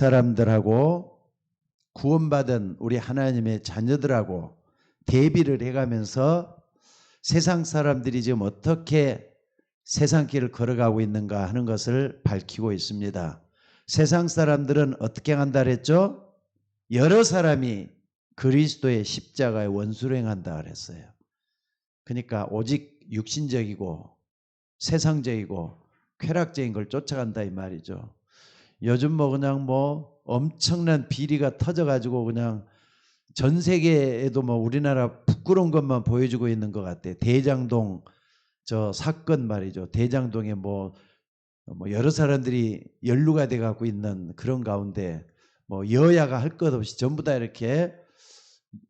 사람들하고 구원받은 우리 하나님의 자녀들하고 대비를 해가면서 세상 사람들이 지금 어떻게 세상길을 걸어가고 있는가 하는 것을 밝히고 있습니다. 세상 사람들은 어떻게 한다 그랬죠? 여러 사람이 그리스도의 십자가에 원수를 행한다 그랬어요. 그러니까 오직 육신적이고 세상적이고 쾌락적인 걸 쫓아간다 이 말이죠. 요즘 그냥 엄청난 비리가 터져가지고 그냥 전 세계에도 우리나라 부끄러운 것만 보여주고 있는 것 같아요. 대장동 저 사건 말이죠. 대장동에 여러 사람들이 연루가 돼 갖고 있는 그런 가운데 여야가 할 것 없이 전부 다 이렇게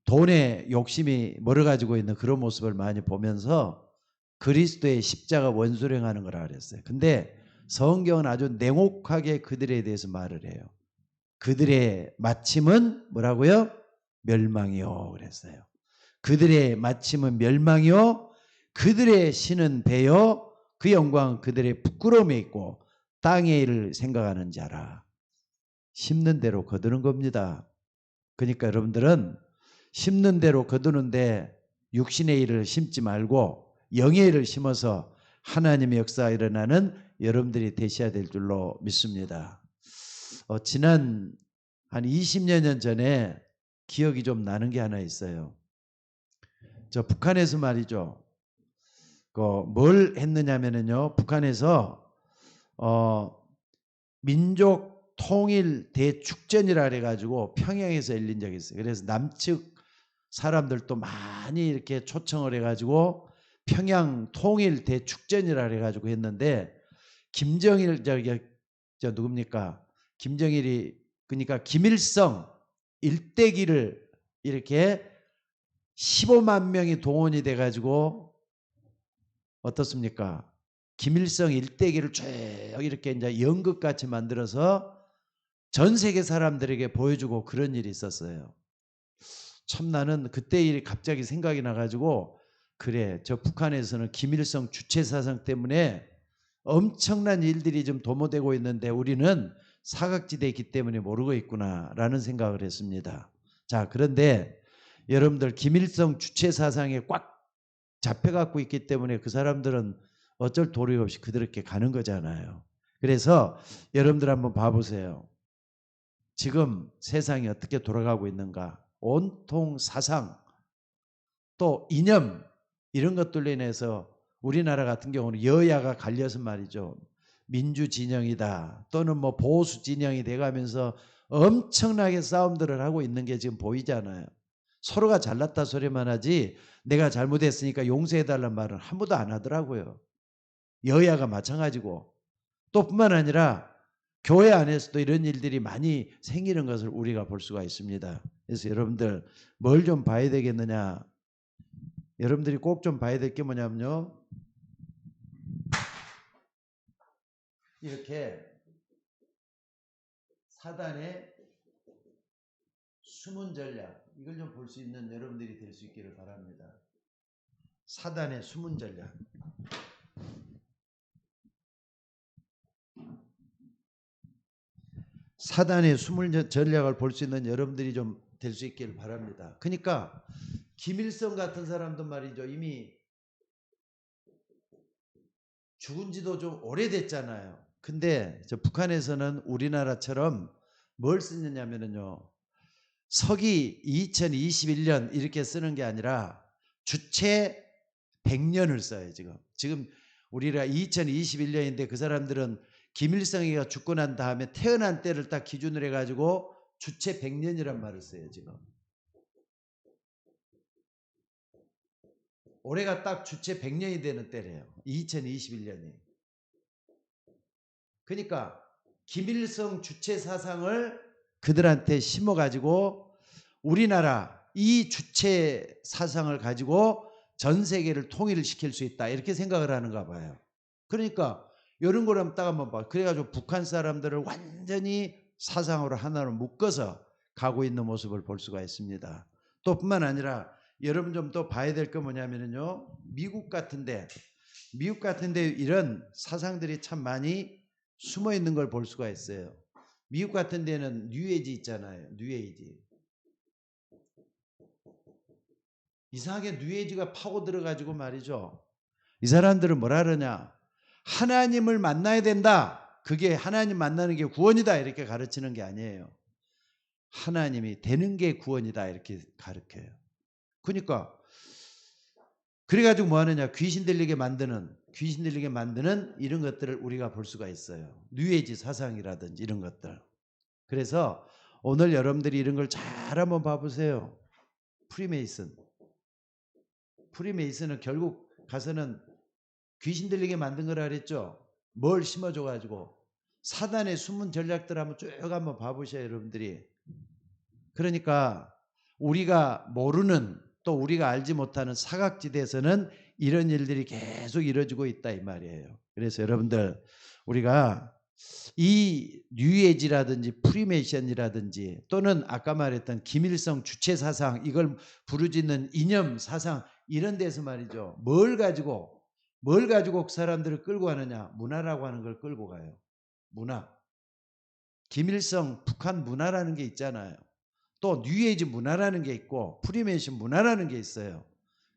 돈에 욕심이 멀어가지고 있는 그런 모습을 많이 보면서 그리스도의 십자가 원수를 행하는 거라 그랬어요. 근데 성경은 아주 냉혹하게 그들에 대해서 말을 해요. 그들의 마침은 뭐라고요? 멸망이요 그랬어요. 그들의 마침은 멸망이요 그들의 신은 배요 그 영광은 그들의 부끄러움에 있고 땅의 일을 생각하는 자라. 심는 대로 거두는 겁니다. 그러니까 여러분들은 심는 대로 거두는데 육신의 일을 심지 말고 영의 일을 심어서 하나님의 역사가 일어나는 여러분들이 되셔야 될 줄로 믿습니다. 지난 한 20여 년 전에 기억이 좀 나는 게 하나 있어요. 저 북한에서 말이죠. 뭘 했느냐면요. 북한에서 민족 통일 대축전이라 그래가지고 평양에서 열린 적이 있어요. 그래서 남측 사람들도 많이 이렇게 초청을 해가지고 평양 통일 대축전이라 그래가지고 했는데 김정일 저 누굽니까? 김정일이 그러니까 김일성 일대기를 이렇게 15만 명이 동원이 돼가지고 어떻습니까? 김일성 일대기를 쭉 이렇게 이제 연극같이 만들어서 전 세계 사람들에게 보여주고 그런 일이 있었어요. 참 나는 그때 일이 갑자기 생각이 나가지고 그래 저 북한에서는 김일성 주체사상 때문에 엄청난 일들이 좀 도모되고 있는데 우리는 사각지대에 있기 때문에 모르고 있구나라는 생각을 했습니다. 자, 그런데 여러분들 김일성 주체사상에 꽉 잡혀갖고 있기 때문에 그 사람들은 어쩔 도리 없이 그들에게 가는 거잖아요. 그래서 여러분들 한번 봐보세요. 지금 세상이 어떻게 돌아가고 있는가. 온통 사상 또 이념 이런 것들로 인해서 우리나라 같은 경우는 여야가 갈려서 말이죠. 민주 진영이다 또는 보수 진영이 돼가면서 엄청나게 싸움들을 하고 있는 게 지금 보이잖아요. 서로가 잘났다 소리만 하지 내가 잘못했으니까 용서해달라는 말은 한 번도 안 하더라고요. 여야가 마찬가지고 또 뿐만 아니라 교회 안에서도 이런 일들이 많이 생기는 것을 우리가 볼 수가 있습니다. 그래서 여러분들 뭘 좀 봐야 되겠느냐. 여러분들이 꼭 좀 봐야 될 게 뭐냐면요. 이렇게 사단의 숨은 전략 이걸 좀 볼 수 있는 여러분들이 될 수 있기를 바랍니다. 사단의 숨은 전략. 사단의 숨은 전략을 볼 수 있는 여러분들이 좀 될 수 있기를 바랍니다. 그러니까 김일성 같은 사람도 말이죠. 이미 죽은 지도 좀 오래됐잖아요. 근데 저 북한에서는 우리나라처럼 뭘 쓰느냐면요. 서기 2021년 이렇게 쓰는 게 아니라 주체 100년을 써요. 지금 우리가 2021년인데 그 사람들은 김일성이가 죽고 난 다음에 태어난 때를 딱 기준으로 해가지고 주체 100년이란 말을 써요. 지금 올해가 딱 주체 100년이 되는 때래요. 2021년이. 그러니까 김일성 주체 사상을 그들한테 심어가지고 우리나라 이 주체 사상을 가지고 전 세계를 통일을 시킬 수 있다 이렇게 생각을 하는가 봐요. 그러니까 이런 걸 한번 딱 한번 봐. 그래가지고 북한 사람들을 완전히 사상으로 하나로 묶어서 가고 있는 모습을 볼 수가 있습니다. 또 뿐만 아니라 여러분 좀 또 봐야 될 거 뭐냐면요. 미국 같은데 이런 사상들이 참 많이 숨어 있는 걸 볼 수가 있어요. 미국 같은 데는 뉴에이지 있잖아요. 뉴에이지. 이상하게 뉴에이지가 파고 들어가지고 말이죠. 이 사람들은 뭐라 그러냐. 하나님을 만나야 된다. 그게 하나님 만나는 게 구원이다. 이렇게 가르치는 게 아니에요. 하나님이 되는 게 구원이다. 이렇게 가르쳐요. 그러니까 그래가지고 뭐 하느냐. 귀신 들리게 만드는 이런 것들을 우리가 볼 수가 있어요. 뉴에이지 사상이라든지 이런 것들. 그래서 오늘 여러분들이 이런 걸 잘 한번 봐보세요. 프리메이슨은 결국 가서는 귀신 들리게 만든 거라 그랬죠. 뭘 심어줘가지고 사단의 숨은 전략들 한번 쭉 한번 봐보셔요, 여러분들이. 그러니까 우리가 모르는 또 우리가 알지 못하는 사각지대에서는 이런 일들이 계속 이루어지고 있다 이 말이에요. 그래서 여러분들 우리가 이 뉴에이지라든지 프리메이션이라든지 또는 아까 말했던 김일성 주체 사상 이걸 부르짖는 이념 사상 이런 데서 말이죠. 뭘 가지고 그 사람들을 끌고 가느냐. 문화라고 하는 걸 끌고 가요. 문화. 김일성 북한 문화라는 게 있잖아요. 또 뉴에이지 문화라는 게 있고 프리메이션 문화라는 게 있어요.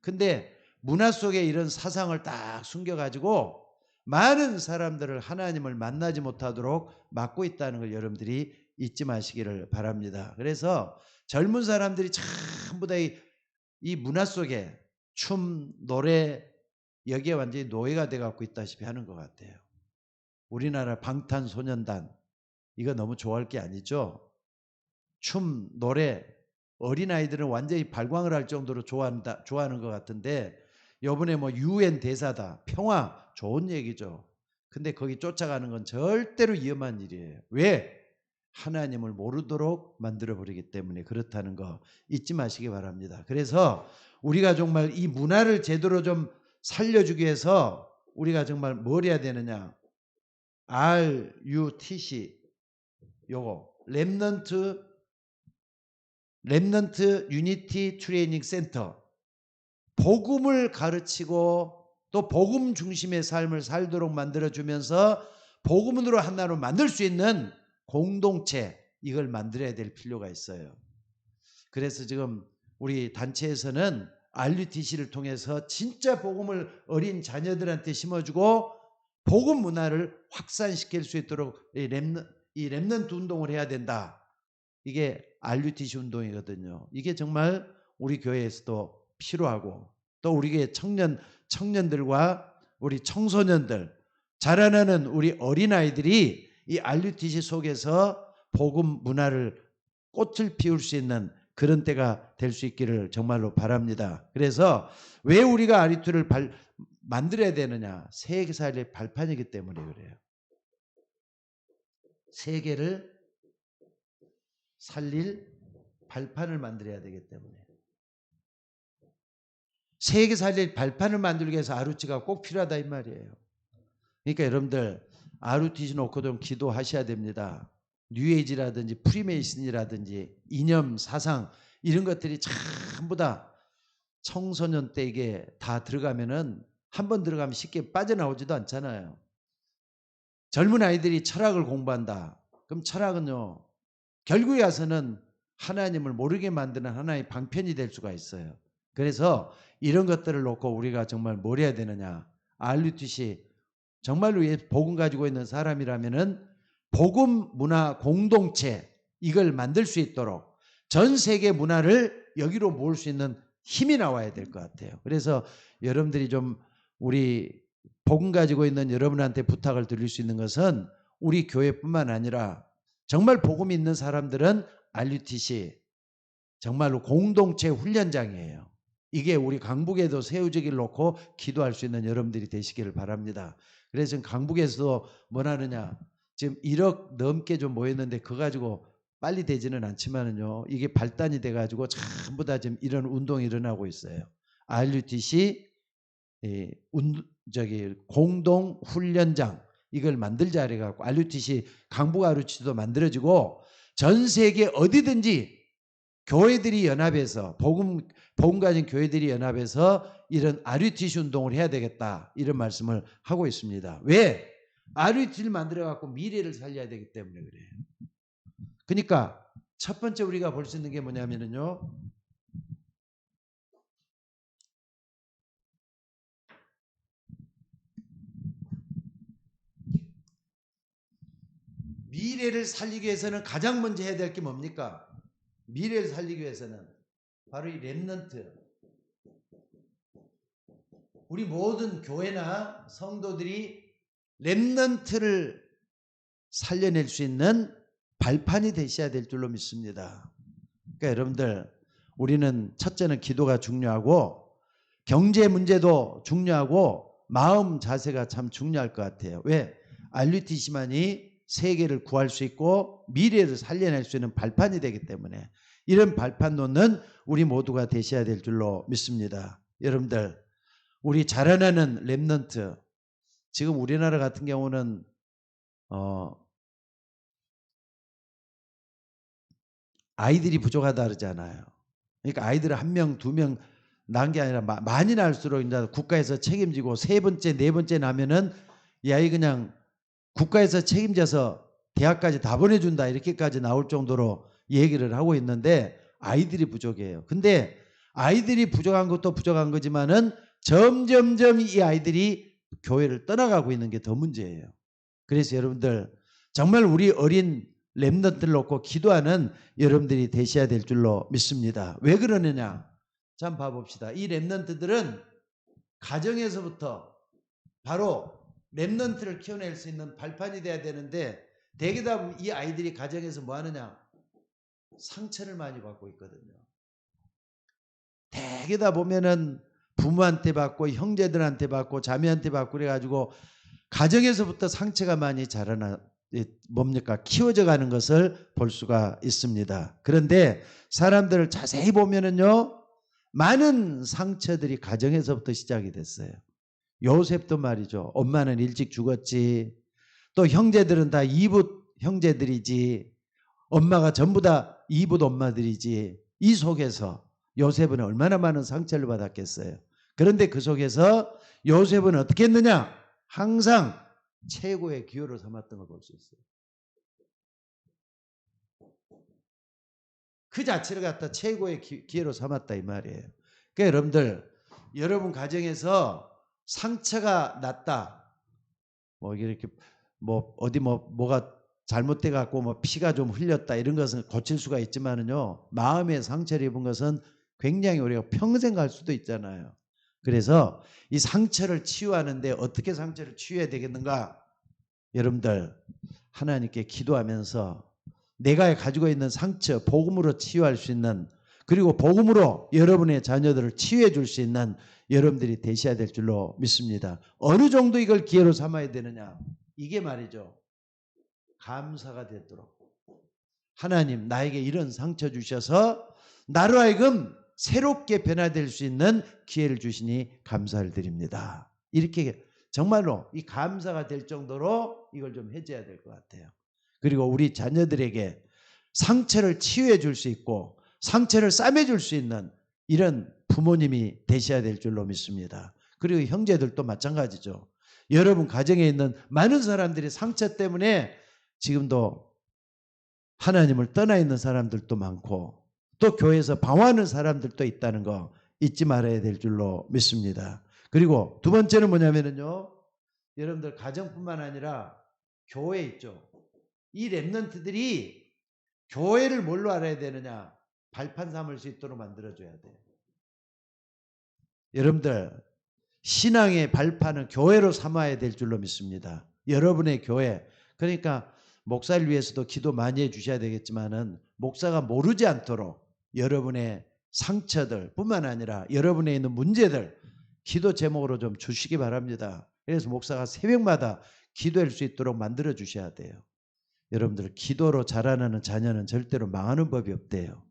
근데 문화 속에 이런 사상을 딱 숨겨가지고 많은 사람들을 하나님을 만나지 못하도록 막고 있다는 걸 여러분들이 잊지 마시기를 바랍니다. 그래서 젊은 사람들이 전부 다 이 문화 속에 춤, 노래 여기에 완전히 노예가 돼갖고 있다시피 하는 것 같아요. 우리나라 방탄소년단 이거 너무 좋아할 게 아니죠. 춤, 노래 어린아이들은 완전히 발광을 할 정도로 좋아하는 것 같은데 요번에 뭐 UN 대사다. 평화 좋은 얘기죠. 근데 거기 쫓아가는 건 절대로 위험한 일이에요. 왜? 하나님을 모르도록 만들어버리기 때문에 그렇다는 거 잊지 마시기 바랍니다. 그래서 우리가 정말 이 문화를 제대로 좀 살려주기 위해서 우리가 정말 뭘 해야 되느냐. RUTC 요거 렘넌트 유니티 트레이닝 센터 복음을 가르치고 또 복음 중심의 삶을 살도록 만들어주면서 복음으로 하나로 만들 수 있는 공동체 이걸 만들어야 될 필요가 있어요. 그래서 지금 우리 단체에서는 RUTC를 통해서 진짜 복음을 어린 자녀들한테 심어주고 복음 문화를 확산시킬 수 있도록 이 렘넌트 운동을 해야 된다. 이게 RUTC 운동이거든요. 이게 정말 우리 교회에서도 필요하고 또 우리 교회 청년들과 우리 청소년들 자라나는 우리 어린아이들이 이 RUTC 속에서 복음 문화를 꽃을 피울 수 있는 그런 때가 될 수 있기를 정말로 바랍니다. 그래서 왜 우리가 RUTC를 만들어야 되느냐. 세계사의 발판이기 때문에 그래요. 세계를 살릴 발판을 만들어야 되기 때문에 세계 살릴 발판을 만들기 위해서 RUTC가 꼭 필요하다 이 말이에요. 그러니까 여러분들 RUTC 놓고 좀 기도하셔야 됩니다. 뉴에이지라든지 프리메이슨이라든지 이념 사상 이런 것들이 전부 다 청소년 때 이게 다 들어가면은 한 번 들어가면 쉽게 빠져나오지도 않잖아요. 젊은 아이들이 철학을 공부한다. 그럼 철학은요 결국에 와서는 하나님을 모르게 만드는 하나의 방편이 될 수가 있어요. 그래서 이런 것들을 놓고 우리가 정말 뭘 해야 되느냐. RUTC 정말로 복음 가지고 있는 사람이라면은 복음 문화 공동체 이걸 만들 수 있도록 전 세계 문화를 여기로 모을 수 있는 힘이 나와야 될 것 같아요. 그래서 여러분들이 좀 우리 복음 가지고 있는 여러분한테 부탁을 드릴 수 있는 것은 우리 교회뿐만 아니라 정말 복음이 있는 사람들은 RUTC 정말로 공동체 훈련장이에요. 이게 우리 강북에도 세우지기를 놓고 기도할 수 있는 여러분들이 되시기를 바랍니다. 그래서 지금 강북에서도 뭘 하느냐. 지금 1억 넘게 좀 모였는데 그거 가지고 빨리 되지는 않지만은요. 이게 발단이 돼가지고 전부 다 지금 이런 운동이 일어나고 있어요. RUTC 공동 훈련장 이걸 만들자 그래갖고 RUTC 강북 RUTC도 만들어지고 전 세계 어디든지 교회들이 연합해서 복음 가진 교회들이 연합해서 이런 RUTC 운동을 해야 되겠다 이런 말씀을 하고 있습니다. 왜? RUTC를 만들어 갖고 미래를 살려야 되기 때문에 그래요. 그러니까 첫 번째 우리가 볼 수 있는 게 뭐냐면요. 미래를 살리기 위해서는 가장 먼저 해야 될 게 뭡니까? 미래를 살리기 위해서는 바로 이 렘넌트. 우리 모든 교회나 성도들이 렘넌트를 살려낼 수 있는 발판이 되셔야 될 줄로 믿습니다. 그러니까 여러분들, 우리는 첫째는 기도가 중요하고 경제 문제도 중요하고 마음 자세가 참 중요할 것 같아요. 왜? RUTC만이 세계를 구할 수 있고 미래를 살려낼 수 있는 발판이 되기 때문에 이런 발판 놓는 우리 모두가 되셔야 될 줄로 믿습니다. 여러분들, 우리 자라나는 렘넌트, 지금 우리나라 같은 경우는 아이들이 부족하다 그러잖아요. 그러니까 아이들을 한 명, 두 명 낳은 게 아니라 많이 낳을수록 이제 국가에서 책임지고 세 번째, 네 번째 나면은 이 아이 그냥 국가에서 책임져서 대학까지 다 보내준다 이렇게까지 나올 정도로 얘기를 하고 있는데 아이들이 부족해요. 근데 아이들이 부족한 것도 부족한 거지만은 점점점 이 아이들이 교회를 떠나가고 있는 게 더 문제예요. 그래서 여러분들 정말 우리 어린 렘넌트를 놓고 기도하는 여러분들이 되셔야 될 줄로 믿습니다. 왜 그러느냐? 자, 봐봅시다. 이 렘넌트들은 가정에서부터 바로 렘넌트를 키워낼 수 있는 발판이 돼야 되는데 대개다 이 아이들이 가정에서 뭐 하느냐? 상처를 많이 받고 있거든요. 대개다 보면은 부모한테 받고 형제들한테 받고 자매한테 받고 그래가지고 가정에서부터 상처가 많이 자라나 뭡니까? 키워져 가는 것을 볼 수가 있습니다. 그런데 사람들을 자세히 보면은요, 많은 상처들이 가정에서부터 시작이 됐어요. 요셉도 말이죠. 엄마는 일찍 죽었지. 또 형제들은 다 이붓 형제들이지. 엄마가 전부 다 이붓 엄마들이지. 이 속에서 요셉은 얼마나 많은 상처를 받았겠어요. 그런데 그 속에서 요셉은 어떻게 했느냐? 항상 최고의 기호를 삼았던 걸 볼 수 있어요. 그 자체를 갖다 최고의 기회로 삼았다 이 말이에요. 그러니까 여러분들, 여러분 가정에서 상처가 났다. 뭐 이렇게 뭐 어디 뭐가 잘못돼 갖고 뭐 피가 좀 흘렸다 이런 것은 고칠 수가 있지만은요, 마음의 상처를 입은 것은 굉장히 우리가 평생 갈 수도 있잖아요. 그래서 이 상처를 치유하는데 어떻게 상처를 치유해야 되겠는가? 여러분들, 하나님께 기도하면서 내가 가지고 있는 상처 복음으로 치유할 수 있는, 그리고 복음으로 여러분의 자녀들을 치유해 줄 수 있는 여러분들이 되셔야 될 줄로 믿습니다. 어느 정도 이걸 기회로 삼아야 되느냐? 이게 말이죠. 감사가 되도록. 하나님, 나에게 이런 상처 주셔서 나로 하여금 새롭게 변화될 수 있는 기회를 주시니 감사를 드립니다. 이렇게 정말로 이 감사가 될 정도로 이걸 좀 해줘야 될 것 같아요. 그리고 우리 자녀들에게 상처를 치유해 줄 수 있고 상처를 싸매 줄 수 있는 이런 부모님이 되셔야 될 줄로 믿습니다. 그리고 형제들도 마찬가지죠. 여러분 가정에 있는 많은 사람들이 상처 때문에 지금도 하나님을 떠나 있는 사람들도 많고 또 교회에서 방황하는 사람들도 있다는 거 잊지 말아야 될 줄로 믿습니다. 그리고 두 번째는 뭐냐면요, 여러분들 가정뿐만 아니라 교회 있죠. 이 렘넌트들이 교회를 뭘로 알아야 되느냐? 발판 삼을 수 있도록 만들어줘야 돼요. 여러분들, 신앙의 발판은 교회로 삼아야 될 줄로 믿습니다. 여러분의 교회, 그러니까 목사를 위해서도 기도 많이 해주셔야 되겠지만은 목사가 모르지 않도록 여러분의 상처들 뿐만 아니라 여러분에 있는 문제들 기도 제목으로 좀 주시기 바랍니다. 그래서 목사가 새벽마다 기도할 수 있도록 만들어 주셔야 돼요. 여러분들, 기도로 자라나는 자녀는 절대로 망하는 법이 없대요.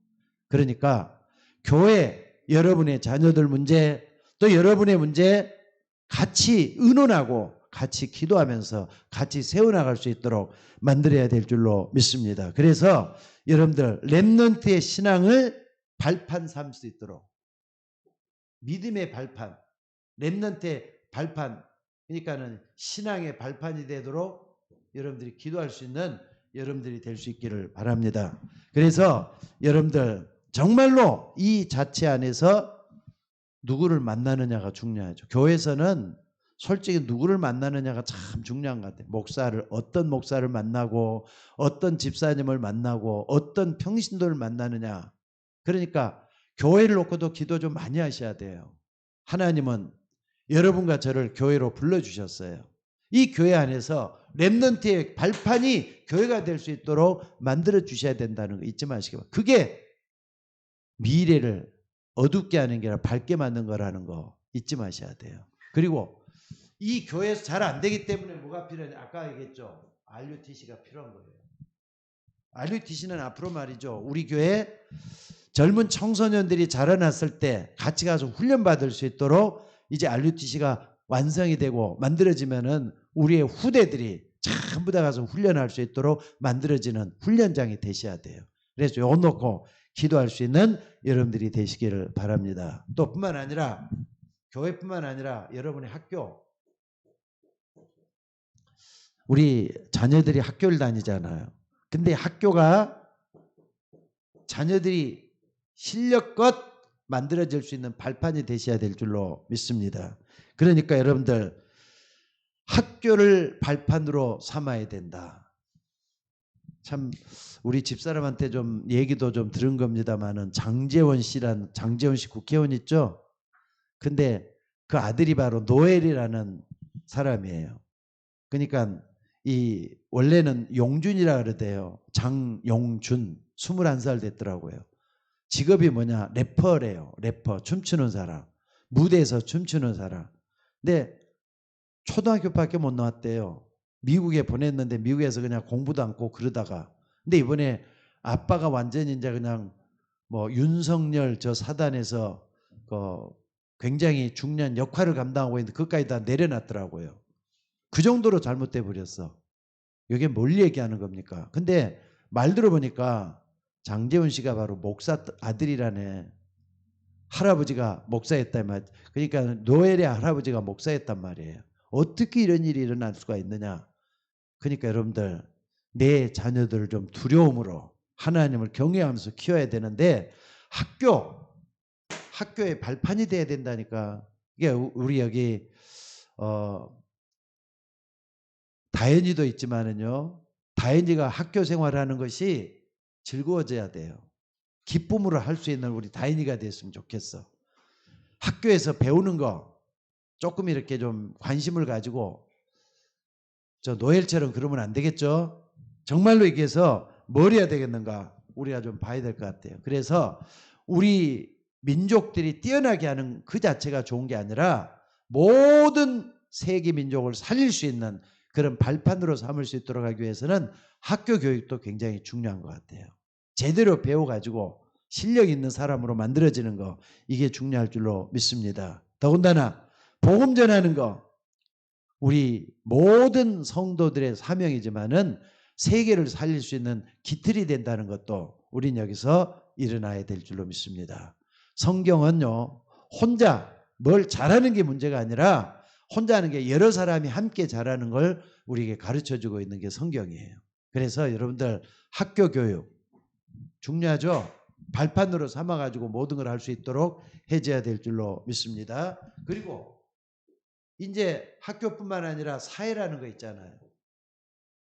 그러니까 교회, 여러분의 자녀들 문제, 또 여러분의 문제 같이 의논하고 같이 기도하면서 같이 세워나갈 수 있도록 만들어야 될 줄로 믿습니다. 그래서 여러분들 렘넌트의 신앙을 발판 삼을 수 있도록, 믿음의 발판, 렘넌트의 발판, 그러니까는 신앙의 발판이 되도록 여러분들이 기도할 수 있는 여러분들이 될 수 있기를 바랍니다. 그래서 여러분들 정말로 이 자체 안에서 누구를 만나느냐가 중요하죠. 교회에서는 솔직히 누구를 만나느냐가 참 중요한 것 같아요. 어떤 목사를 만나고 어떤 집사님을 만나고 어떤 평신도를 만나느냐. 그러니까 교회를 놓고도 기도 좀 많이 하셔야 돼요. 하나님은 여러분과 저를 교회로 불러주셨어요. 이 교회 안에서 렘넌트의 발판이 교회가 될 수 있도록 만들어 주셔야 된다는 거 잊지 마시기 바랍니다. 그게 미래를 어둡게 하는 게 아니라 밝게 만든 거라는 거 잊지 마셔야 돼요. 그리고 이 교회에서 잘 안 되기 때문에 뭐가 필요하냐. 아까 얘기했죠. RUTC가 필요한 거예요. RUTC는 앞으로 말이죠. 우리 교회 젊은 청소년들이 자라났을 때 같이 가서 훈련받을 수 있도록 이제 RUTC가 완성이 되고 만들어지면은 우리의 후대들이 전부 다 가서 훈련할 수 있도록 만들어지는 훈련장이 되셔야 돼요. 그래서 요거 놓고 기도할 수 있는 여러분들이 되시기를 바랍니다. 또 뿐만 아니라 교회뿐만 아니라 여러분의 학교, 우리 자녀들이 학교를 다니잖아요. 근데 학교가 자녀들이 실력껏 만들어질 수 있는 발판이 되셔야 될 줄로 믿습니다. 그러니까 여러분들 학교를 발판으로 삼아야 된다. 참 우리 집사람한테 좀 얘기도 좀 들은 겁니다만은 장제원 씨 국회의원 있죠? 근데 그 아들이 바로 노엘이라는 사람이에요. 그러니까 이 원래는 용준이라 그러대요. 장용준 21살 됐더라고요. 직업이 뭐냐? 래퍼래요. 래퍼. 춤추는 사람. 무대에서 춤추는 사람. 근데 초등학교밖에 못 나왔대요. 미국에 보냈는데 미국에서 그냥 공부도 않고 그러다가 근데 이번에 아빠가 완전히 이제 그냥 뭐 윤석열 저 사단에서 굉장히 중요한 역할을 감당하고 있는데 그것까지 다 내려놨더라고요. 그 정도로 잘못돼 버렸어. 이게 뭘 얘기하는 겁니까? 근데 말 들어보니까 장제훈 씨가 바로 목사 아들이라네. 할아버지가 목사였단 말. 그러니까 노엘의 할아버지가 목사였단 말이에요. 어떻게 이런 일이 일어날 수가 있느냐? 그러니까 여러분들 내 자녀들을 좀 두려움으로 하나님을 경외하면서 키워야 되는데 학교의 발판이 돼야 된다니까. 이게 우리 여기 다현이도 있지만은요. 다현이가 학교 생활하는 것이 즐거워져야 돼요. 기쁨으로 할 수 있는 우리 다현이가 됐으면 좋겠어. 학교에서 배우는 거 조금 이렇게 좀 관심을 가지고 저 노엘처럼 그러면 안 되겠죠. 정말로 얘기해서 뭘 해야 되겠는가 우리가 좀 봐야 될 것 같아요. 그래서 우리 민족들이 뛰어나게 하는 그 자체가 좋은 게 아니라 모든 세계 민족을 살릴 수 있는 그런 발판으로 삼을 수 있도록 하기 위해서는 학교 교육도 굉장히 중요한 것 같아요. 제대로 배워가지고 실력 있는 사람으로 만들어지는 거 이게 중요할 줄로 믿습니다. 더군다나 복음 전하는 거 우리 모든 성도들의 사명이지만은 세계를 살릴 수 있는 기틀이 된다는 것도 우린 여기서 일어나야 될 줄로 믿습니다. 성경은요 혼자 뭘 잘하는 게 문제가 아니라 혼자 하는 게 여러 사람이 함께 잘하는 걸 우리에게 가르쳐주고 있는 게 성경이에요. 그래서 여러분들 학교 교육 중요하죠. 발판으로 삼아가지고 모든 걸 할 수 있도록 해줘야 될 줄로 믿습니다. 그리고 이제 학교뿐만 아니라 사회라는 거 있잖아요.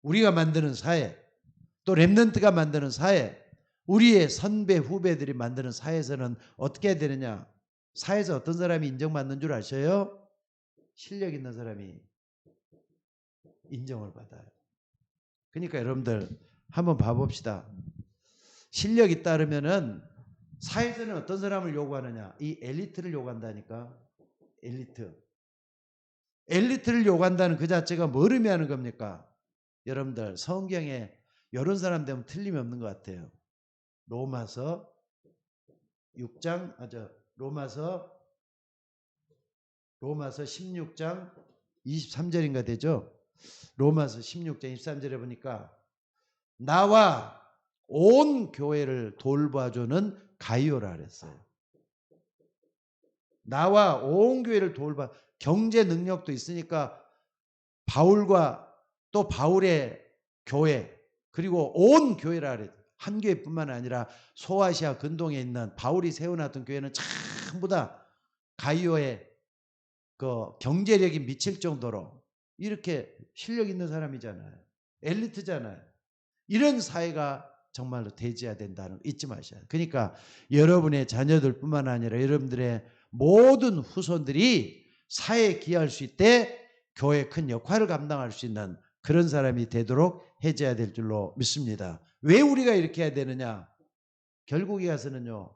우리가 만드는 사회, 또 렘넌트가 만드는 사회, 우리의 선배 후배들이 만드는 사회에서는 어떻게 해야 되느냐. 사회에서 어떤 사람이 인정받는 줄 아셔요? 실력 있는 사람이 인정을 받아요. 그러니까 여러분들 한번 봐봅시다. 실력이 따르면은 사회에서는 어떤 사람을 요구하느냐. 이 엘리트를 요구한다니까. 엘리트를 요구한다는 그 자체가 뭘 의미하는 겁니까? 여러분들 성경에 이런 사람 되면 틀림이 없는 것 같아요. 로마서 16장 23절인가 되죠. 로마서 16장 23절에 보니까 나와 온 교회를 돌봐주는 가이오라 그랬어요. 나와 온 교회를 경제 능력도 있으니까 바울과 또 바울의 교회 그리고 온 교회라 그래요. 한 교회뿐만 아니라 소아시아 근동에 있는 바울이 세워놨던 교회는 전부 다 가이오의 그 경제력이 미칠 정도로 이렇게 실력 있는 사람이잖아요. 엘리트잖아요. 이런 사회가 정말로 되어야 된다는 거 잊지 마셔야 돼요. 그러니까 여러분의 자녀들뿐만 아니라 여러분들의 모든 후손들이 사회에 기여할 수 있게 교회의 큰 역할을 감당할 수 있는 그런 사람이 되도록 해줘야 될 줄로 믿습니다. 왜 우리가 이렇게 해야 되느냐? 결국에 가서는요,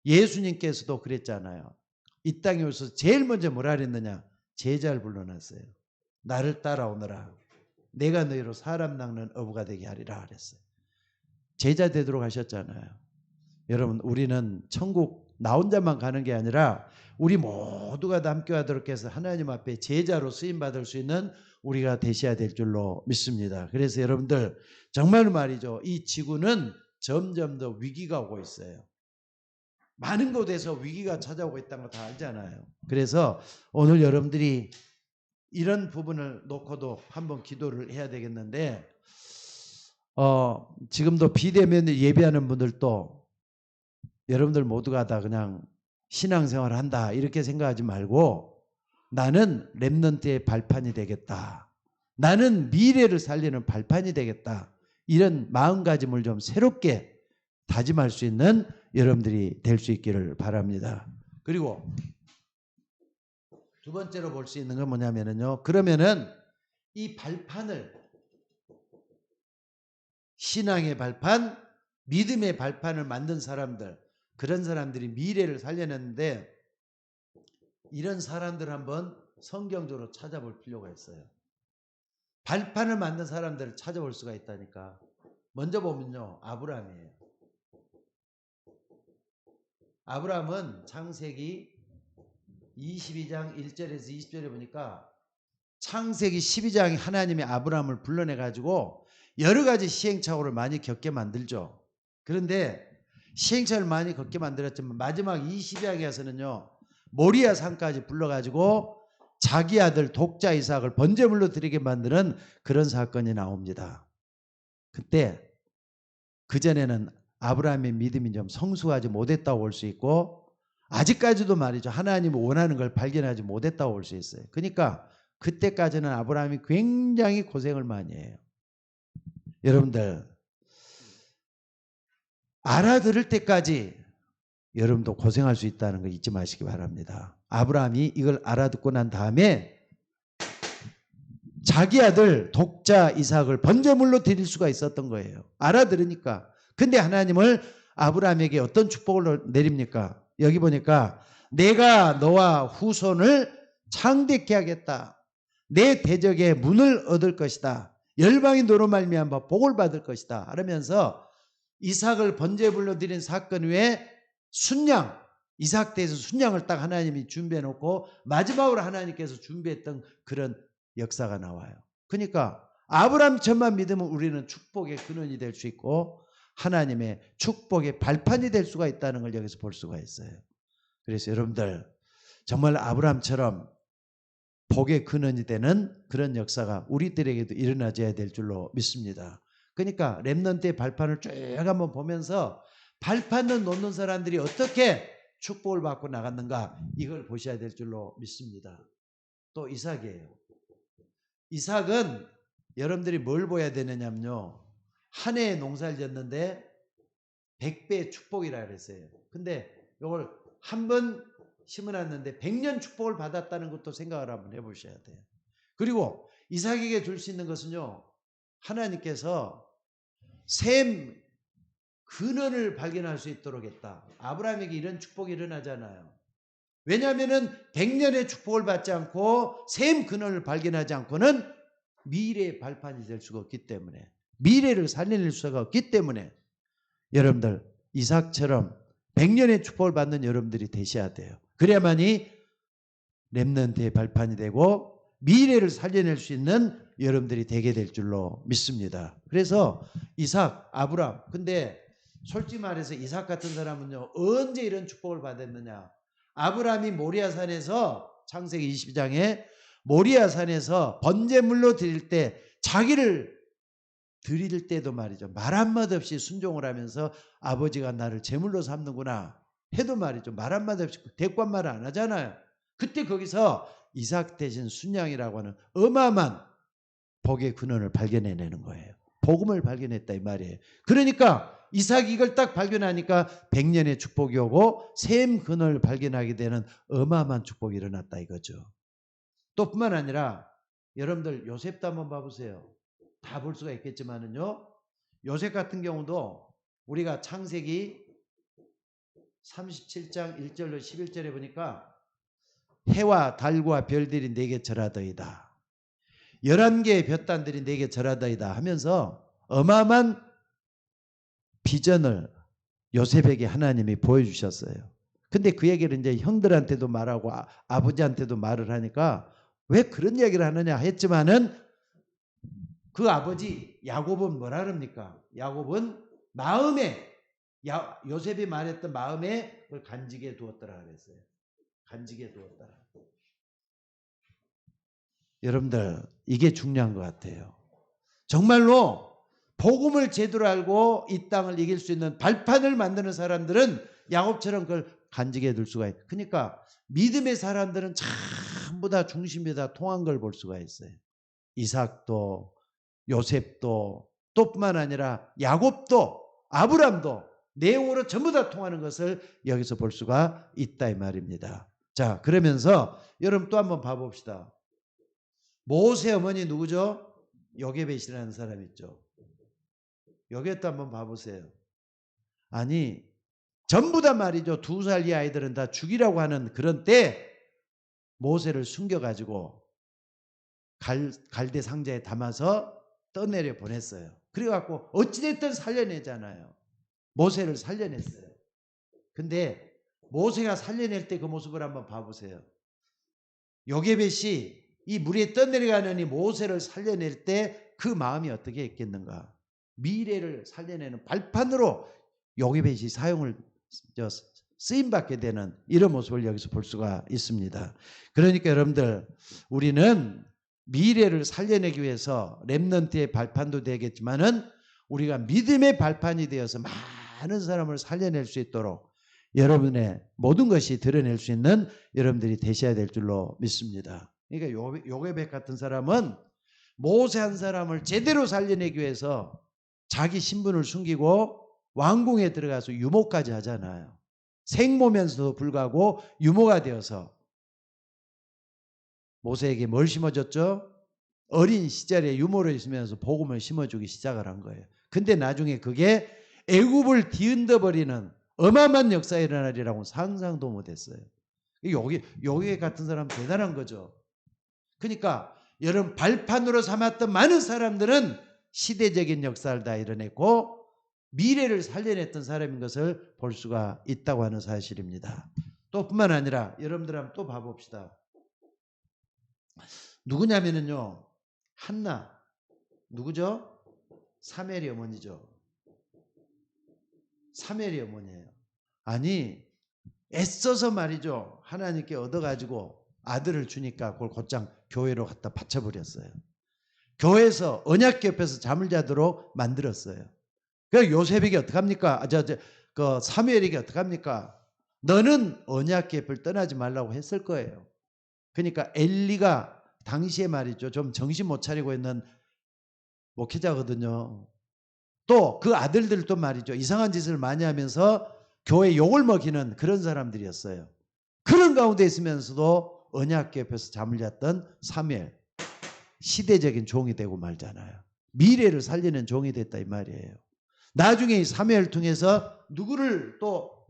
예수님께서도 그랬잖아요. 이 땅에 오셔서 제일 먼저 뭐라 그랬느냐? 제자를 불러놨어요. 나를 따라오너라. 내가 너희로 사람 낚는 어부가 되게 하리라 그랬어요. 제자 되도록 하셨잖아요. 여러분, 우리는 천국 나 혼자만 가는 게 아니라 우리 모두가 다 함께 하도록 해서 하나님 앞에 제자로 쓰임받을 수 있는 우리가 되셔야 될 줄로 믿습니다. 그래서 여러분들 정말 말이죠. 이 지구는 점점 더 위기가 오고 있어요. 많은 곳에서 위기가 찾아오고 있다는 거 다 알잖아요. 그래서 오늘 여러분들이 이런 부분을 놓고도 한번 기도를 해야 되겠는데, 지금도 비대면 예배하는 분들도 여러분들 모두가 다 그냥 신앙생활을 한다 이렇게 생각하지 말고, 나는 렘넌트의 발판이 되겠다, 나는 미래를 살리는 발판이 되겠다, 이런 마음가짐을 좀 새롭게 다짐할 수 있는 여러분들이 될 수 있기를 바랍니다. 그리고 두 번째로 볼 수 있는 건 뭐냐면요, 그러면은 이 발판을, 신앙의 발판, 믿음의 발판을 만든 사람들, 그런 사람들이 미래를 살려냈는데, 이런 사람들 한번 성경적으로 찾아볼 필요가 있어요. 발판을 만든 사람들을 찾아볼 수가 있다니까. 먼저 보면요, 아브라함이에요. 아브라함은 창세기 22장 1절에서 20절에 보니까 창세기 12장이 하나님이 아브라함을 불러내가지고 여러 가지 시행착오를 많이 겪게 만들죠. 그런데 시행착오를 많이 겪게 만들었지만 마지막 22장에 가서는요, 모리아 산까지 불러가지고 자기 아들 독자 이삭을 번제물로 드리게 만드는 그런 사건이 나옵니다. 그때 그전에는 아브라함의 믿음이 좀 성숙하지 못했다고 볼 수 있고, 아직까지도 말이죠, 하나님이 원하는 걸 발견하지 못했다고 볼 수 있어요. 그러니까 그때까지는 아브라함이 굉장히 고생을 많이 해요. 여러분들 알아들을 때까지 여러분도 고생할 수 있다는 거 잊지 마시기 바랍니다. 아브라함이 이걸 알아듣고 난 다음에 자기 아들 독자 이삭을 번제물로 드릴 수가 있었던 거예요. 알아들으니까. 근데 하나님을 아브라함에게 어떤 축복을 내립니까? 여기 보니까 내가 너와 후손을 창대케 하겠다. 내 대적의 문을 얻을 것이다. 열방이 너로 말미암아 복을 받을 것이다. 하면서 이삭을 번제물로 드린 사건 후에 순양, 이삭 대에서 순양을 딱 하나님이 준비해 놓고 마지막으로 하나님께서 준비했던 그런 역사가 나와요. 그러니까 아브라함처럼만 믿으면 우리는 축복의 근원이 될 수 있고 하나님의 축복의 발판이 될 수가 있다는 걸 여기서 볼 수가 있어요. 그래서 여러분들 정말 아브라함처럼 복의 근원이 되는 그런 역사가 우리들에게도 일어나줘야 될 줄로 믿습니다. 그러니까 렘넌트의 발판을 쭉 한번 보면서 발판을 놓는 사람들이 어떻게 축복을 받고 나갔는가, 이걸 보셔야 될 줄로 믿습니다. 또 이삭이에요. 이삭은 여러분들이 뭘 보여야 되느냐면요, 한 해에 농사를 졌는데 100배의 축복이라 그랬어요. 근데 이걸 한 번 심어놨는데 100년 축복을 받았다는 것도 생각을 한번 해보셔야 돼요. 그리고 이삭에게 줄 수 있는 것은요, 하나님께서 샘 근원을 발견할 수 있도록 했다. 아브라함에게 이런 축복이 일어나잖아요. 왜냐하면 100년의 축복을 받지 않고 샘 근원을 발견하지 않고는 미래의 발판이 될 수가 없기 때문에, 미래를 살려낼 수가 없기 때문에 여러분들 이삭처럼 100년의 축복을 받는 여러분들이 되셔야 돼요. 그래야만이 렘넌트의 발판이 되고 미래를 살려낼 수 있는 여러분들이 되게 될 줄로 믿습니다. 그래서 이삭, 아브라함, 근데 솔직히 말해서 이삭 같은 사람은요, 언제 이런 축복을 받았느냐? 아브라함이 모리아산에서, 창세기 22장에 모리아산에서 번제물로 드릴 때 자기를 드릴 때도 말이죠. 말 한마디 없이 순종을 하면서 아버지가 나를 제물로 삼는구나 해도 말이죠. 말 한마디 없이 대꾸한 말을 안 하잖아요. 그때 거기서 이삭 대신 순양이라고 하는 어마어마한 복의 근원을 발견해내는 거예요. 복음을 발견했다 이 말이에요. 그러니까 이삭이 이걸 딱 발견하니까 100년의 축복이 오고 샘 근원을 발견하게 되는 어마어마한 축복이 일어났다 이거죠. 또 뿐만 아니라 여러분들 요셉도 한번 봐보세요. 다 볼 수가 있겠지만은요. 요셉 같은 경우도 우리가 창세기 37장 1절로 11절에 보니까 해와 달과 별들이 내게 절하더이다. 11개의 볕단들이 내게 절하더이다 하면서 어마어마한 비전을 요셉에게 하나님이 보여주셨어요. 근데 그 얘기를 이제 형들한테도 말하고 아버지한테도 말을 하니까 왜 그런 얘기를 하느냐 했지만은 그 아버지 야곱은 뭐라 그럽니까? 야곱은 마음에 요셉이 말했던 마음에 그걸 간직해 두었더라 그랬어요. 간직해 두었더라. 여러분들 이게 중요한 것 같아요. 정말로 복음을 제대로 알고 이 땅을 이길 수 있는 발판을 만드는 사람들은 야곱처럼 그걸 간직해 둘 수가 있어요. 그러니까 믿음의 사람들은 전부 다 중심이 다 통한 걸 볼 수가 있어요. 이삭도 요셉도 또 뿐만 아니라 야곱도 아브람도 내용으로 전부 다 통하는 것을 여기서 볼 수가 있다 이 말입니다. 자, 그러면서 여러분 또 한번 봐봅시다. 모세 어머니 누구죠? 요게벳이라는 사람 있죠. 요게벳도 한번 봐보세요. 아니 전부 다 말이죠. 2살 이 아이들은 다 죽이라고 하는 그런 때 모세를 숨겨가지고 갈대 상자에 담아서 떠내려 보냈어요. 그래갖고 어찌됐든 살려내잖아요. 모세를 살려냈어요. 근데 모세가 살려낼 때 그 모습을 한번 봐보세요. 요게벳이 이 물에 떠내려가는 이 모세를 살려낼 때 그 마음이 어떻게 했겠는가. 미래를 살려내는 발판으로 요게벳이 사용을 쓰임받게 되는 이런 모습을 여기서 볼 수가 있습니다. 그러니까 여러분들 우리는 미래를 살려내기 위해서 렘넌트의 발판도 되겠지만은 우리가 믿음의 발판이 되어서 많은 사람을 살려낼 수 있도록 여러분의 모든 것이 드러낼 수 있는 여러분들이 되셔야 될 줄로 믿습니다. 그러니까 요게벳 같은 사람은 모세 한 사람을 제대로 살려내기 위해서 자기 신분을 숨기고 왕궁에 들어가서 유모까지 하잖아요. 생모면서도 불구하고 유모가 되어서 모세에게 뭘 심어줬죠? 어린 시절에 유모로 있으면서 복음을 심어주기 시작을 한 거예요. 근데 나중에 그게 애굽을 뒤흔들어버리는 어마어마한 역사가 일어나리라고 상상도 못했어요. 요게 같은 사람 대단한 거죠. 그러니까 여러분 발판으로 삼았던 많은 사람들은 시대적인 역사를 다 이뤄냈고 미래를 살려냈던 사람인 것을 볼 수가 있다고 하는 사실입니다. 또 뿐만 아니라 여러분들 한번 또 봐봅시다. 누구냐면요 한나 누구죠? 사무엘의 어머니죠. 사무엘의 어머니예요. 아니 애써서 말이죠 하나님께 얻어가지고 아들을 주니까 그걸 곧장 교회로 갖다 바쳐버렸어요. 교회에서 언약궤 옆에서 잠을 자도록 만들었어요. 그 요셉에게 어떡합니까? 그 사무엘에게 어떡합니까? 너는 언약궤 옆을 떠나지 말라고 했을 거예요. 그러니까 엘리가 당시에 말이죠 좀 정신 못 차리고 있는 목회자거든요. 또 그 아들들도 말이죠 이상한 짓을 많이 하면서 교회 욕을 먹이는 그런 사람들이었어요. 그런 가운데 있으면서도 언약궤 옆에서 잠을 잤던 사무엘 시대적인 종이 되고 말잖아요. 미래를 살리는 종이 됐다 이 말이에요. 나중에 이 사무엘을 통해서 누구를 또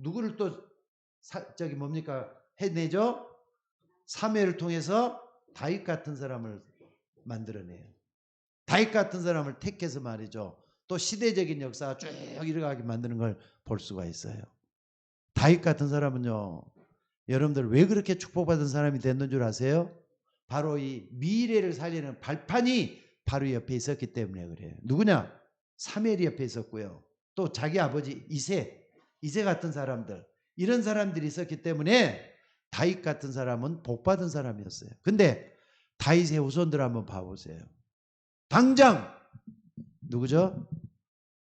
해내죠? 사무엘을 통해서 다윗 같은 사람을 만들어내요. 다윗 같은 사람을 택해서 말이죠. 또 시대적인 역사가 쭉 이어가게 만드는 걸 볼 수가 있어요. 다윗 같은 사람은요. 여러분들 왜 그렇게 축복받은 사람이 됐는 줄 아세요? 바로 이 미래를 살리는 발판이 바로 옆에 있었기 때문에 그래요. 누구냐? 사무엘이 옆에 있었고요. 또 자기 아버지 이세 같은 사람들 이런 사람들이 있었기 때문에 다윗 같은 사람은 복받은 사람이었어요. 근데 다윗의 후손들 한번 봐보세요. 당장 누구죠?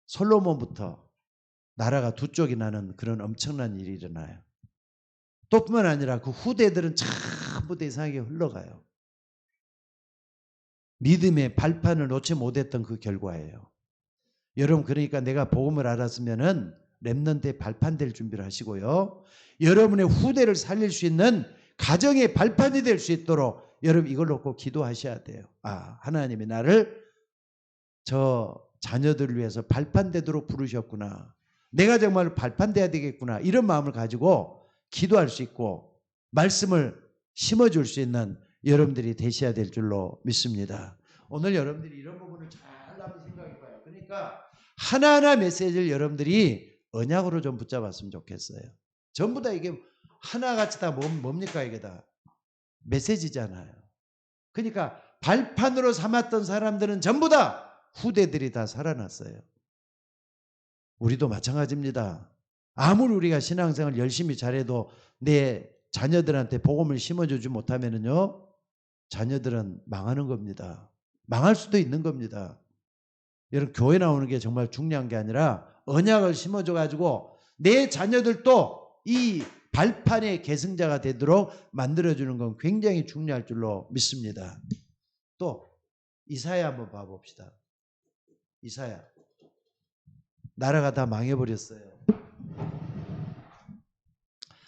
솔로몬부터 나라가 두 쪽이 나는 그런 엄청난 일이 일어나요. 또 뿐만 아니라 그 후대들은 전부 다 이상하게 흘러가요. 믿음의 발판을 놓지 못했던 그 결과예요. 여러분, 그러니까 내가 복음을 알았으면은 렘넌트의 발판 될 준비를 하시고요. 여러분의 후대를 살릴 수 있는 가정의 발판이 될 수 있도록 여러분 이걸 놓고 기도하셔야 돼요. 아, 하나님이 나를 저 자녀들을 위해서 발판 되도록 부르셨구나. 내가 정말 발판 돼야 되겠구나. 이런 마음을 가지고 기도할 수 있고 말씀을 심어줄 수 있는 여러분들이 되셔야 될 줄로 믿습니다. 오늘 여러분들이 이런 부분을 잘 한번 생각해 봐요. 그러니까 하나하나 메시지를 여러분들이 언약으로 좀 붙잡았으면 좋겠어요. 전부 다 이게 하나같이 다 뭡니까? 이게 다 메시지잖아요. 그러니까 발판으로 삼았던 사람들은 전부 다 후대들이 다 살아났어요. 우리도 마찬가지입니다. 아무리 우리가 신앙생활 열심히 잘해도 내 자녀들한테 복음을 심어주지 못하면요, 자녀들은 망하는 겁니다. 망할 수도 있는 겁니다. 여러분, 교회 나오는 게 정말 중요한 게 아니라 언약을 심어줘가지고 내 자녀들도 이 발판의 계승자가 되도록 만들어주는 건 굉장히 중요할 줄로 믿습니다. 또 이사야 한번 봐봅시다. 이사야. 나라가 다 망해버렸어요.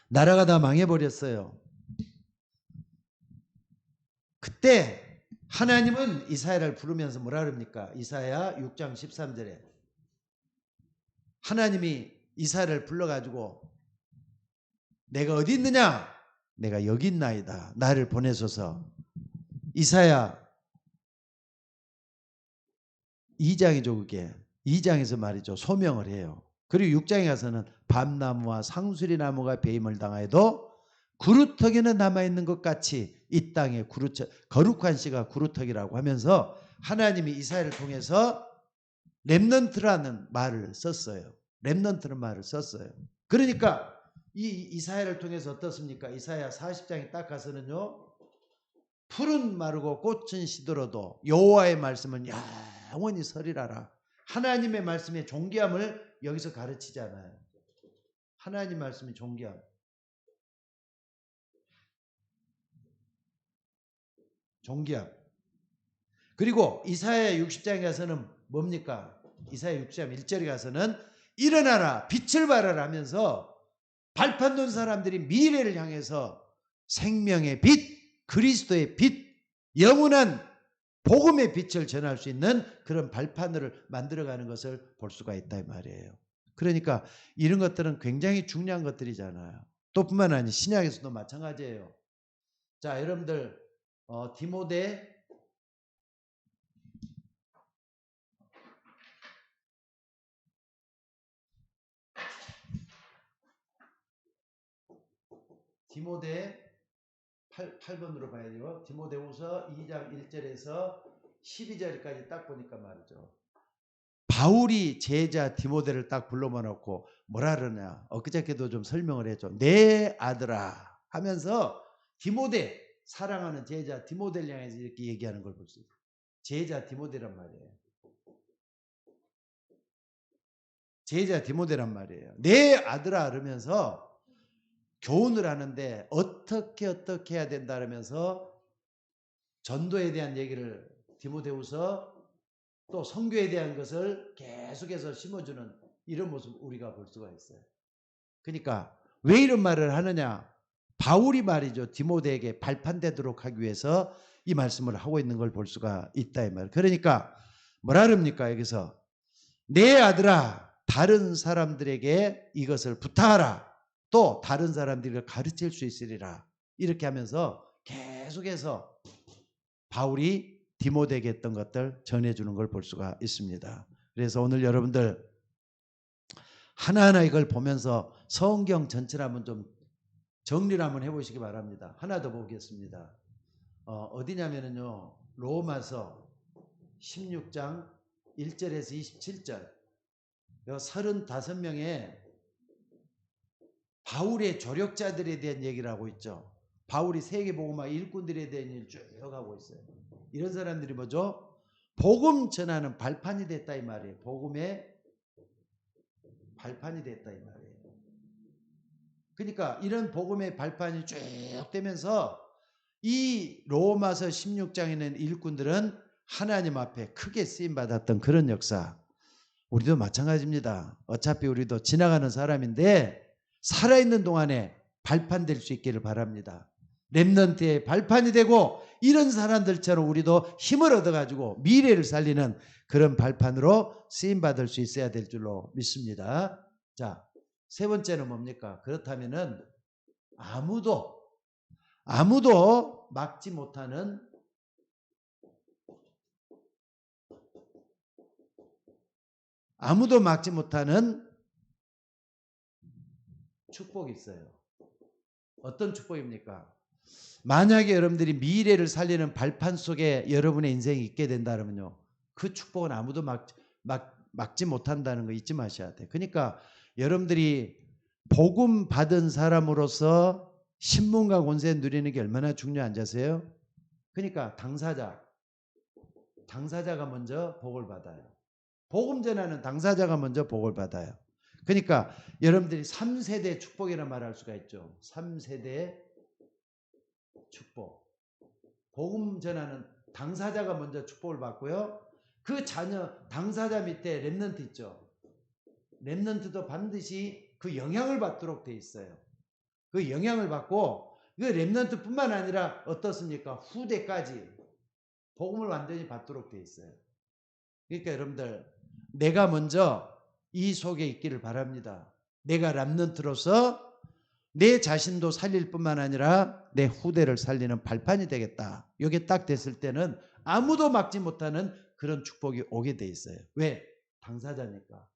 나라가 다 망해버렸어요. 그때 하나님은 이사야를 부르면서 뭐라 그럽니까? 이사야 6장 13절에 하나님이 이사야를 불러가지고 내가 어디 있느냐? 내가 여기 있나이다. 나를 보내소서. 이사야 2장이죠. 그게 2장에서 말이죠. 소명을 해요. 그리고 6장에 가서는 밤나무와 상수리나무가 배임을 당하여도 구루터기는 남아있는 것 같이 이 땅에 거룩한 씨가 구루터기라고 하면서 하나님이 이사야를 통해서 렘넌트라는 말을 썼어요. 렘넌트라는 말을 썼어요. 그러니까 이 이사야를 통해서 어떻습니까? 이사야 40장에 딱 가서는요, 풀은 마르고 꽃은 시들어도 여호와의 말씀은 영원히 서리라라. 하나님의 말씀의 존귀함을 여기서 가르치잖아요. 하나님 말씀의 존귀함. 존귀함. 그리고 이사야 60장에 가서는 뭡니까? 이사야 60장 1절에 가서는 일어나라 빛을 발하라 하면서 발판 놓은 사람들이 미래를 향해서 생명의 빛, 그리스도의 빛, 영원한 복음의 빛을 전할 수 있는 그런 발판을 만들어가는 것을 볼 수가 있다 이 말이에요. 그러니까 이런 것들은 굉장히 중요한 것들이잖아요. 또 뿐만 아니라 신약에서도 마찬가지예요. 자, 여러분들 디모데 8번으로 봐야 돼요. 디모데후서 2장 1절에서 12절까지 딱 보니까 말이죠. 바울이 제자 디모데를 딱 불러만 놓고 뭐라 그러냐. 엊그저께도 좀 설명을 했죠. 내 아들아 하면서 디모데, 사랑하는 제자 디모데를 향해서 이렇게 얘기하는 걸 볼 수 있어요. 제자 디모데란 말이에요. 제자 디모데란 말이에요. 내 아들아 그러면서 교훈을 하는데 어떻게 해야 된다 그러면서 전도에 대한 얘기를 디모데후서 또 선교에 대한 것을 계속해서 심어주는 이런 모습 우리가 볼 수가 있어요. 그러니까 왜 이런 말을 하느냐? 바울이 말이죠. 디모데에게 발판되도록 하기 위해서 이 말씀을 하고 있는 걸 볼 수가 있다 이 말. 그러니까 뭐라 그럽니까? 여기서 내 아들아 다른 사람들에게 이것을 부탁하라. 또 다른 사람들을 가르칠 수 있으리라. 이렇게 하면서 계속해서 바울이 디모데에게 했던 것들 전해주는 걸 볼 수가 있습니다. 그래서 오늘 여러분들 하나하나 이걸 보면서 성경 전체를 한번 좀 정리를 한번 해보시기 바랍니다. 하나 더 보겠습니다. 어디냐면요 로마서 16장 1절에서 27절 35명의 바울의 조력자들에 대한 얘기를 하고 있죠. 바울이 세계복음화 일꾼들에 대한 일을 쭉 하고 있어요. 이런 사람들이 뭐죠? 복음 전하는 발판이 됐다 이 말이에요. 복음의 발판이 됐다 이 말이에요. 그러니까 이런 복음의 발판이 쭉 되면서 이 로마서 16장에 있는 일꾼들은 하나님 앞에 크게 쓰임받았던 그런 역사. 우리도 마찬가지입니다. 어차피 우리도 지나가는 사람인데 살아있는 동안에 발판 될 수 있기를 바랍니다. 렘넌트의 발판이 되고 이런 사람들처럼 우리도 힘을 얻어가지고 미래를 살리는 그런 발판으로 쓰임받을 수 있어야 될 줄로 믿습니다. 자, 세 번째는 뭡니까? 그렇다면은 아무도 막지 못하는 축복이 있어요. 어떤 축복입니까? 만약에 여러분들이 미래를 살리는 발판 속에 여러분의 인생이 있게 된다면요, 그 축복은 아무도 막지 못한다는 거 잊지 마셔야 돼요. 그러니까 여러분들이 복음 받은 사람으로서 신분과 권세 누리는 게 얼마나 중요한지 아세요? 그러니까 당사자가 먼저 복을 받아요. 복음 전하는 당사자가 먼저 복을 받아요. 그러니까 여러분들이 3세대 축복이라는 말을 할 수가 있죠. 3세대 축복. 복음 전하는 당사자가 먼저 축복을 받고요. 그 자녀 당사자 밑에 렘넌트 있죠. 렘넌트도 반드시 그 영향을 받도록 돼 있어요. 그 영향을 받고 그 렘넌트뿐만 아니라 어떻습니까? 후대까지 복음을 완전히 받도록 돼 있어요. 그러니까 여러분들 내가 먼저 이 속에 있기를 바랍니다. 내가 렘넌트로서 내 자신도 살릴 뿐만 아니라 내 후대를 살리는 발판이 되겠다. 이게 딱 됐을 때는 아무도 막지 못하는 그런 축복이 오게 돼 있어요. 왜? 당사자니까.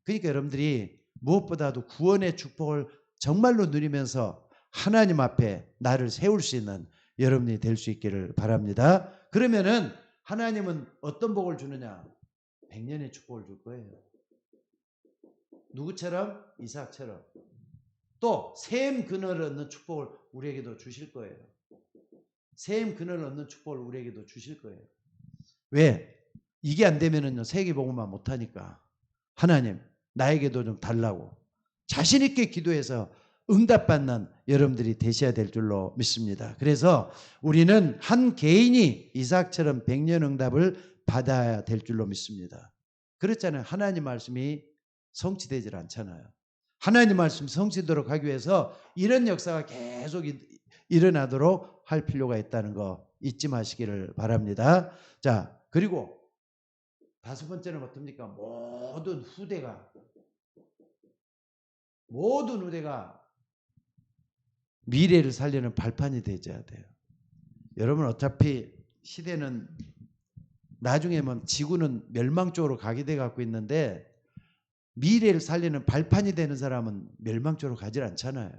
그러니까 여러분들이 무엇보다도 구원의 축복을 정말로 누리면서 하나님 앞에 나를 세울 수 있는 여러분이 될 수 있기를 바랍니다. 그러면은 하나님은 어떤 복을 주느냐? 100년의 축복을 줄 거예요. 누구처럼? 이삭처럼. 또 샘 그늘을 얻는 축복을 우리에게도 주실 거예요. 샘 그늘을 얻는 축복을 우리에게도 주실 거예요. 왜? 이게 안 되면은요, 세계복음만 못하니까. 하나님 나에게도 좀 달라고 자신 있게 기도해서 응답받는 여러분들이 되셔야 될 줄로 믿습니다. 그래서 우리는 한 개인이 이삭처럼 100년 응답을 받아야 될 줄로 믿습니다. 그렇잖아요. 하나님 말씀이 성취되질 않잖아요. 하나님 말씀 성취되도록 하기 위해서 이런 역사가 계속 일어나도록 할 필요가 있다는 거 잊지 마시기를 바랍니다. 자, 그리고 다섯 번째는 어떻습니까? 모든 후대가 미래를 살리는 발판이 되어야 돼요. 여러분 어차피 시대는 나중에 지구는 멸망 쪽으로 가게 돼 갖고 있는데 미래를 살리는 발판이 되는 사람은 멸망 쪽으로 가지 않잖아요.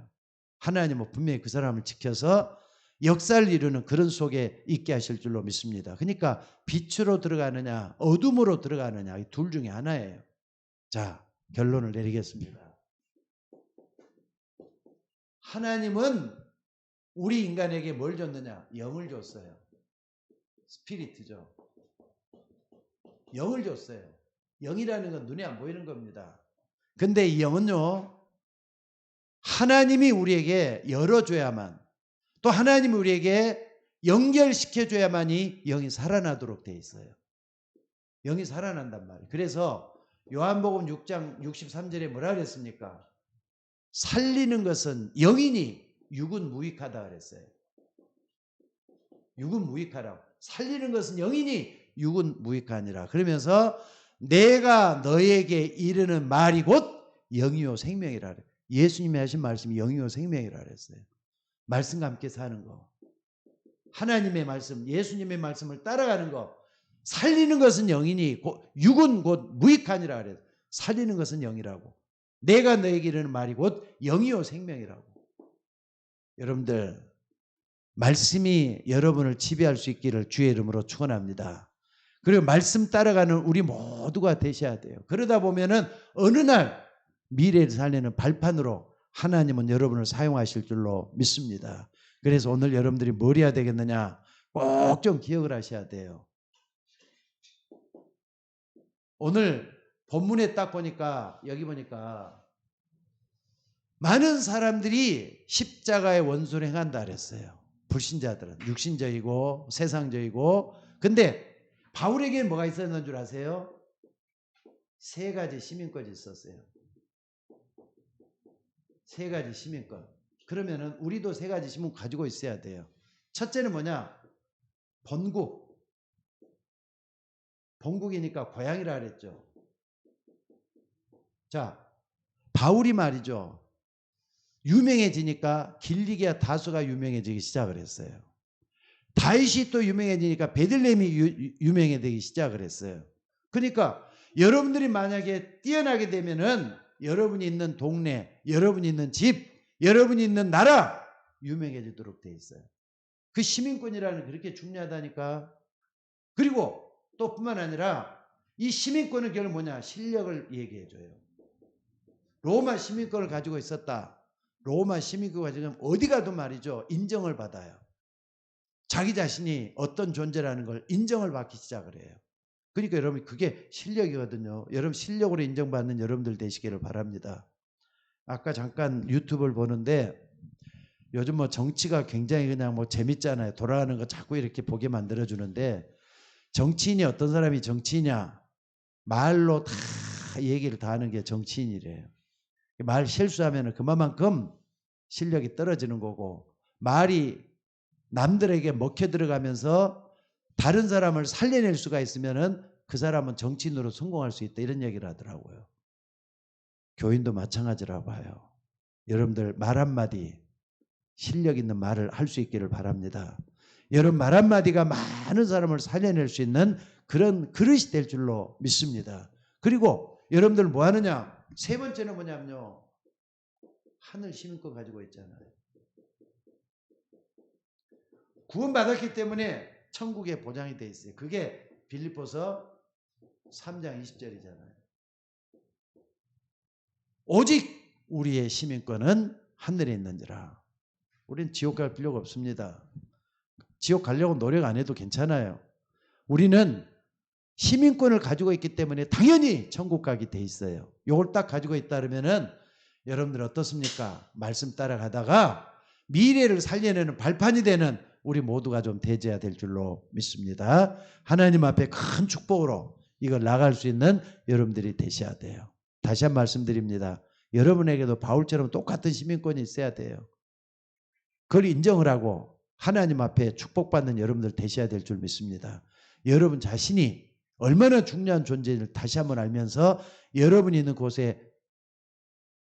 하나님은 분명히 그 사람을 지켜서 역사를 이루는 그런 속에 있게 하실 줄로 믿습니다. 그러니까 빛으로 들어가느냐 어둠으로 들어가느냐 이 둘 중에 하나예요. 자, 결론을 내리겠습니다. 하나님은 우리 인간에게 뭘 줬느냐? 영을 줬어요. 스피리트죠. 영을 줬어요. 영이라는 건 눈에 안 보이는 겁니다. 근데 이 영은요, 하나님이 우리에게 열어줘야만, 또 하나님이 우리에게 연결시켜줘야만이 영이 살아나도록 돼 있어요. 영이 살아난단 말이에요. 그래서 요한복음 6장 63절에 뭐라 그랬습니까? 살리는 것은 영이니 육은 무익하다 그랬어요. 육은 무익하라고. 살리는 것은 영이니 육은 무익하니라. 그러면서 내가 너에게 이르는 말이 곧 영이요 생명이라 그래요. 예수님이 하신 말씀이 영이요 생명이라 그랬어요. 말씀과 함께 사는 거. 하나님의 말씀, 예수님의 말씀을 따라가는 거. 살리는 것은 영이니 육은 곧 무익하니라 그래요. 살리는 것은 영이라고. 내가 너에게 이르는 말이 곧 영이요 생명이라고. 여러분들 말씀이 여러분을 지배할 수 있기를 주의 이름으로 축원합니다. 그리고 말씀 따라가는 우리 모두가 되셔야 돼요. 그러다 보면은 어느 날 미래를 살리는 발판으로 하나님은 여러분을 사용하실 줄로 믿습니다. 그래서 오늘 여러분들이 뭘 해야 되겠느냐? 꼭 좀 기억을 하셔야 돼요. 오늘 본문에 딱 보니까 여기 보니까 많은 사람들이 십자가의 원수를 행한다 그랬어요. 불신자들은 육신적이고 세상적이고. 근데 바울에게는 뭐가 있었는 줄 아세요? 세 가지 시민권이 있었어요. 세 가지 시민권. 그러면은 우리도 세 가지 시민권 가지고 있어야 돼요. 첫째는 뭐냐? 본국. 본국이니까 고향이라 그랬죠. 자, 바울이 말이죠. 유명해지니까 길리기아 다소가 유명해지기 시작을 했어요. 다윗이 또 유명해지니까 베들레헴이 유명해지기 시작을 했어요. 그러니까 여러분들이 만약에 뛰어나게 되면은 여러분이 있는 동네, 여러분이 있는 집, 여러분이 있는 나라 유명해지도록 돼 있어요. 그 시민권이라는 게 그렇게 중요하다니까. 그리고 또 뿐만 아니라 이 시민권은 결국 뭐냐? 실력을 얘기해줘요. 로마 시민권을 가지고 있었다. 로마 시민권을 가지고 어디 가도 말이죠. 인정을 받아요. 자기 자신이 어떤 존재라는 걸 인정을 받기 시작을 해요. 그러니까 여러분 그게 실력이거든요. 여러분 실력으로 인정받는 여러분들 되시기를 바랍니다. 아까 잠깐 유튜브를 보는데 요즘 뭐 정치가 굉장히 그냥 뭐 재밌잖아요. 돌아가는 거 자꾸 이렇게 보게 만들어주는데 정치인이 어떤 사람이 정치이냐? 말로 다 얘기를 다 하는 게 정치인이래요. 말 실수하면 그만큼 실력이 떨어지는 거고 말이 남들에게 먹혀 들어가면서 다른 사람을 살려낼 수가 있으면은 그 사람은 정치인으로 성공할 수 있다 이런 얘기를 하더라고요. 교인도 마찬가지라고 봐요. 여러분들 말 한마디 실력 있는 말을 할 수 있기를 바랍니다. 여러분 말 한마디가 많은 사람을 살려낼 수 있는 그런 그릇이 될 줄로 믿습니다. 그리고 여러분들 뭐 하느냐? 세 번째는 뭐냐면요. 하늘 시민권 가지고 있잖아요. 구원받았기 때문에 천국에 보장이 돼 있어요. 그게 빌립보서 3장 20절이잖아요. 오직 우리의 시민권은 하늘에 있는지라. 우리는 지옥 갈 필요가 없습니다. 지옥 가려고 노력 안 해도 괜찮아요. 우리는 시민권을 가지고 있기 때문에 당연히 천국 가게 돼 있어요. 이걸 딱 가지고 있다 그러면은 여러분들 어떻습니까? 말씀 따라가다가 미래를 살려내는 발판이 되는 우리 모두가 좀 되어야 될 줄로 믿습니다. 하나님 앞에 큰 축복으로 이걸 나갈 수 있는 여러분들이 되셔야 돼요. 다시 한 번 말씀드립니다. 여러분에게도 바울처럼 똑같은 시민권이 있어야 돼요. 그걸 인정을 하고 하나님 앞에 축복받는 여러분들 되셔야 될 줄 믿습니다. 여러분 자신이 얼마나 중요한 존재를 다시 한번 알면서 여러분이 있는 곳에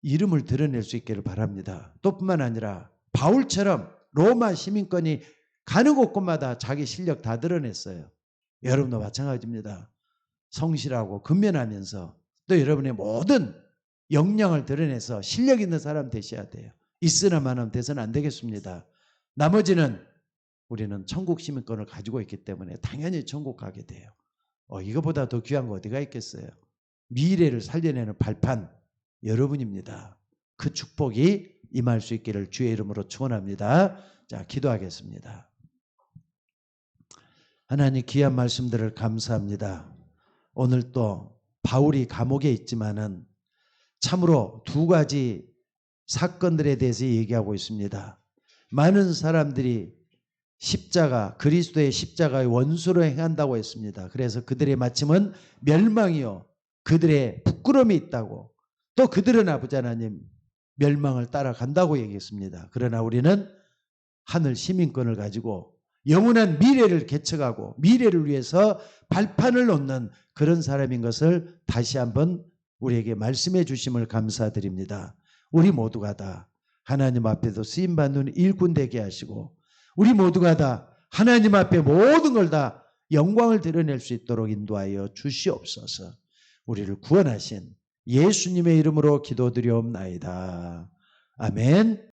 이름을 드러낼 수 있기를 바랍니다. 또 뿐만 아니라 바울처럼 로마 시민권이 가는 곳곳마다 자기 실력 다 드러냈어요. 여러분도 마찬가지입니다. 성실하고 근면하면서 또 여러분의 모든 역량을 드러내서 실력 있는 사람 되셔야 돼요. 있으나마나 돼서는 안 되겠습니다. 나머지는 우리는 천국 시민권을 가지고 있기 때문에 당연히 천국 가게 돼요. 이거보다 더 귀한 거 어디가 있겠어요. 미래를 살려내는 발판 여러분입니다. 그 축복이 임할 수 있기를 주의 이름으로 축원합니다. 자, 기도하겠습니다. 하나님 귀한 말씀들을 감사합니다. 오늘 또 바울이 감옥에 있지만은 참으로 두 가지 사건들에 대해서 얘기하고 있습니다. 많은 사람들이 십자가, 그리스도의 십자가의 원수로 행한다고 했습니다. 그래서 그들의 마침은 멸망이요 그들의 부끄러움이 있다고, 또 그들은 아버지 하나님 멸망을 따라간다고 얘기했습니다. 그러나 우리는 하늘 시민권을 가지고 영원한 미래를 개척하고 미래를 위해서 발판을 놓는 그런 사람인 것을 다시 한번 우리에게 말씀해 주심을 감사드립니다. 우리 모두가 다 하나님 앞에도 쓰임받는 일꾼 되게 하시고 우리 모두가 다 하나님 앞에 모든 걸 다 영광을 드러낼 수 있도록 인도하여 주시옵소서. 우리를 구원하신 예수님의 이름으로 기도드리옵나이다. 아멘.